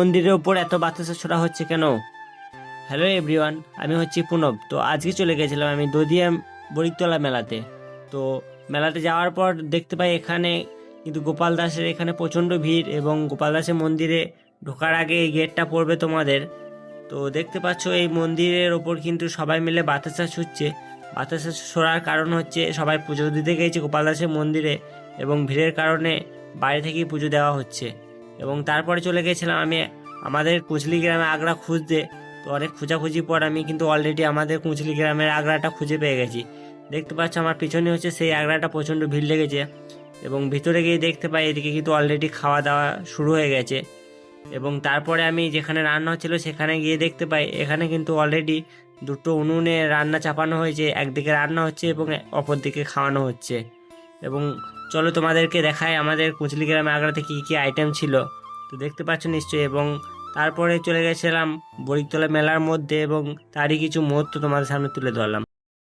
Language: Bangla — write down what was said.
মন্দিরের উপর এত বাতাসা ছোড়া হচ্ছে কেন? হ্যালো এভরিওয়ান, আমি হচ্ছি প্রণব। তো আজকে চলে গেছিলাম আমি দদিয়া বরিকতলা মেলাতে। তো মেলাতে যাওয়ার পর দেখতে পাই এখানে কিন্তু গোপাল দাসের এখানে প্রচণ্ড ভিড়, এবং গোপাল দাসের মন্দিরে ঢোকার আগে এই গেটটা পড়বে তোমাদের। তো দেখতে পাচ্ছ এই মন্দিরের ওপর কিন্তু সবাই মিলে বাতাসা ছুটছে। বাতাসা ছোড়ার কারণ হচ্ছে সবাই পুজো দিতে গেছে গোপাল দাসের মন্দিরে, এবং ভিড়ের কারণে বাইরে থেকেই পুজো দেওয়া হচ্ছে। এবং তারপরে চলে গেছিলাম আমি আমাদের কুচলি গ্রামে আগড়া খুঁজতে। তো অনেক খোঁজাখুঁজি পর আমি কিন্তু অলরেডি আমাদের কুচলি গ্রামের আগড়াটা খুঁজে পেয়ে গেছি। দেখতে পাচ্ছ আমার পিছনে হচ্ছে সেই আগড়াটা, প্রচণ্ড ভিড় লেগেছে। এবং ভিতরে গিয়ে দেখতে পাই এদিকে কিন্তু অলরেডি খাওয়া দাওয়া শুরু হয়ে গেছে। এবং তারপরে আমি যেখানে রান্না হচ্ছিল সেখানে গিয়ে দেখতে পাই এখানে কিন্তু অলরেডি দুটো উনুনে রান্না চাপানো হয়েছে, একদিকে রান্না হচ্ছে এবং অপর দিকে খাওয়ানো হচ্ছে। এবং চলো তোমাদেরকে দেখাই আমাদের কুচলি গ্রামে আগ্রাতে কী কী আইটেম ছিল। তো দেখতে পাচ্ছ নিশ্চয়ই। এবং তারপরে চলে গেছিলাম বরিকতলা মেলার মধ্যে, এবং তারই কিছু মুহূর্ত তোমাদের সামনে তুলে ধরলাম।